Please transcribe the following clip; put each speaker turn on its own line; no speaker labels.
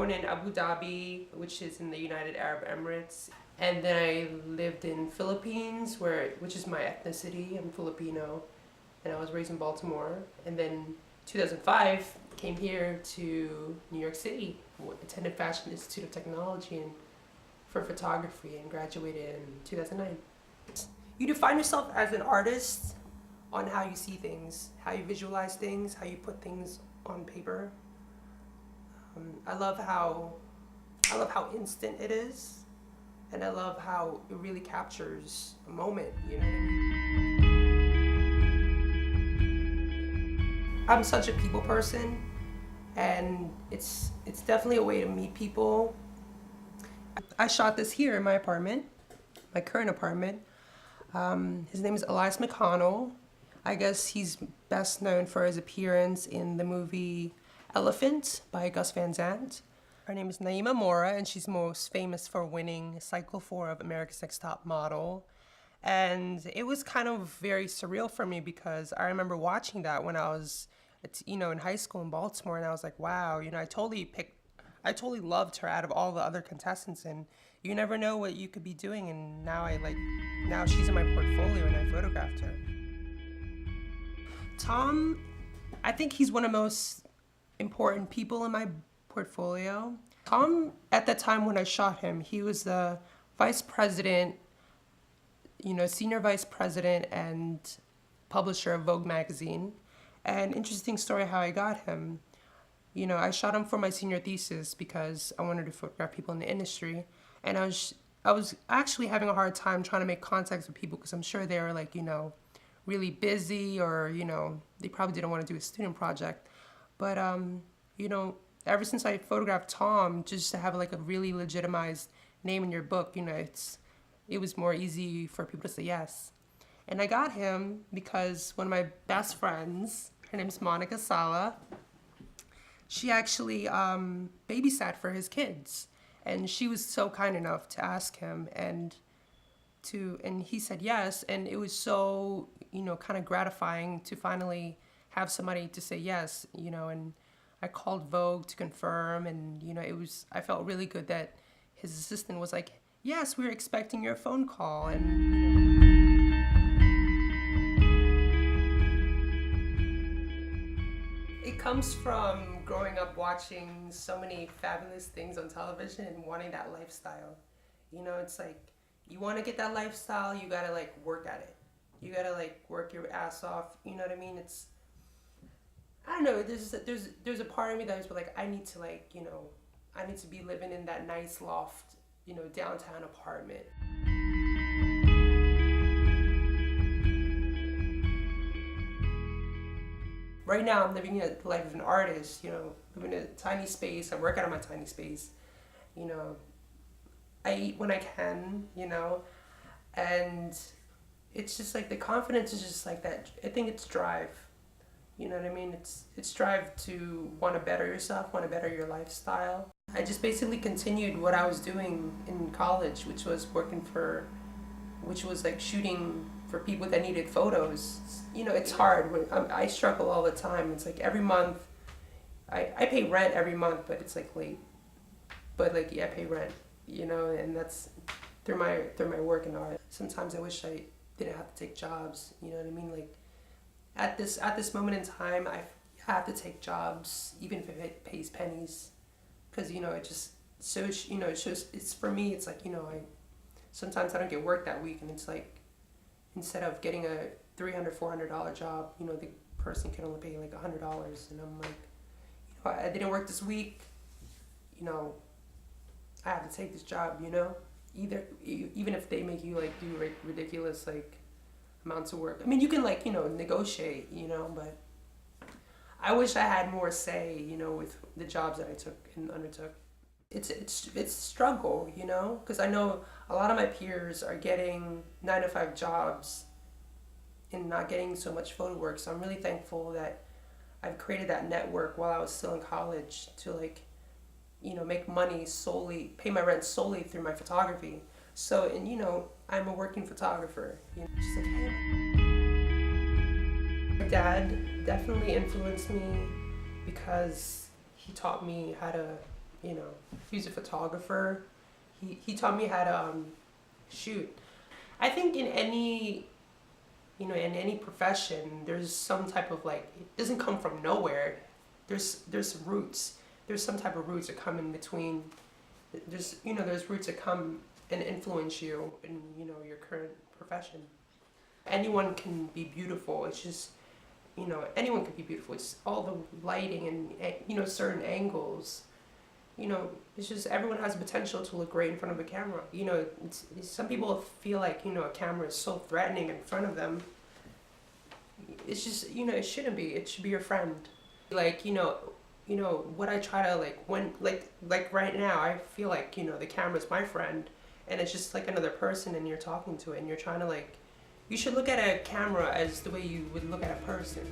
born in Abu Dhabi, which is in the United Arab Emirates. And then I lived in Philippines, which is my ethnicity. I'm Filipino. And I was raised in Baltimore. And then 2005, came here to New York City, attended Fashion Institute of Technology and for photography, and graduated in 2009. You define yourself as an artist on how you see things, how you visualize things, how you put things on paper. I love how instant it is, and I love how it really captures a moment, you know what I mean? I'm such a people person, and it's definitely a way to meet people. I shot this here in my apartment, my current apartment. His name is Elias McConnell. I guess he's best known for his appearance in the movie Elephant by Gus Van Sant. Her name is Nyema Mora, and she's most famous for winning Cycle 4 of America's Next Top Model. And it was kind of very surreal for me because I remember watching that when I was, in high school in Baltimore, and I was like, wow, I totally loved her out of all the other contestants, and you never know what you could be doing, and now she's in my portfolio and I photographed her. Tom, I think he's one of the most important people in my portfolio. Tom, at the time when I shot him, he was the vice president, senior vice president and publisher of Vogue magazine. And interesting story how I got him. I shot him for my senior thesis because I wanted to photograph people in the industry. And I was actually having a hard time trying to make contacts with people because I'm sure they were like, really busy, or, they probably didn't want to do a student project. But, ever since I photographed Tom, just to have like a really legitimized name in your book, it was more easy for people to say yes. And I got him because one of my best friends, her name's Monica Sala, she actually babysat for his kids. And she was so kind enough to ask him, and he said yes. And it was so, kind of gratifying to finally have somebody to say yes, and I called Vogue to confirm, and, I felt really good that his assistant was like, yes, we were expecting your phone call. And, it comes from growing up watching so many fabulous things on television and wanting that lifestyle. It's like, you want to get that lifestyle, you gotta work at it. You gotta work your ass off, you know what I mean? I don't know, there's a part of me that was like, I need to I need to be living in that nice loft, downtown apartment. Right now I'm living the life of an artist, living in a tiny space. I work out of my tiny space, I eat when I can, and it's just like the confidence is just like that. I think it's drive. You know what I mean? It's drive to want to better yourself, want to better your lifestyle. I just basically continued what I was doing in college, which was shooting for people that needed photos. It's hard. I struggle all the time. It's like every month, I pay rent every month, but it's late. But I pay rent, and that's through my work in art. Sometimes I wish I didn't have to take jobs. You know what I mean? At this moment in time, I have to take jobs, even if it pays pennies, because it just it's for me. It's like sometimes I don't get work that week, and it's like instead of getting a $300-400 job, the person can only pay $100, and I'm like, I didn't work this week, I have to take this job, even if they make you do ridiculous amounts of work. I mean, you can negotiate, but I wish I had more say, with the jobs that I took and undertook. It's a struggle, because I know a lot of my peers are getting 9-to-5 jobs and not getting so much photo work. So I'm really thankful that I've created that network while I was still in college to make money solely, pay my rent solely through my photography. So, and I'm a working photographer. Just hey. My dad definitely influenced me because he taught me how to you know, he's a photographer. He taught me how to shoot. I think in any, you know, in any profession, there's some type of like, it doesn't come from nowhere. There's roots. There's some type of roots that come in between. There's roots that come and influence you in, you know, your current profession. Anyone can be beautiful. It's just, you know, anyone can be beautiful. It's all the lighting and, you know, certain angles. You know, it's just everyone has potential to look great in front of a camera. You know, some people feel like, you know, a camera is so threatening in front of them. It's just, you know, it shouldn't be. It should be your friend. Like, you know, what I try to like when like right now, I feel like, you know, the camera's my friend, and it's just like another person, and you're talking to it, and you're trying to like, you should look at a camera as the way you would look at a person.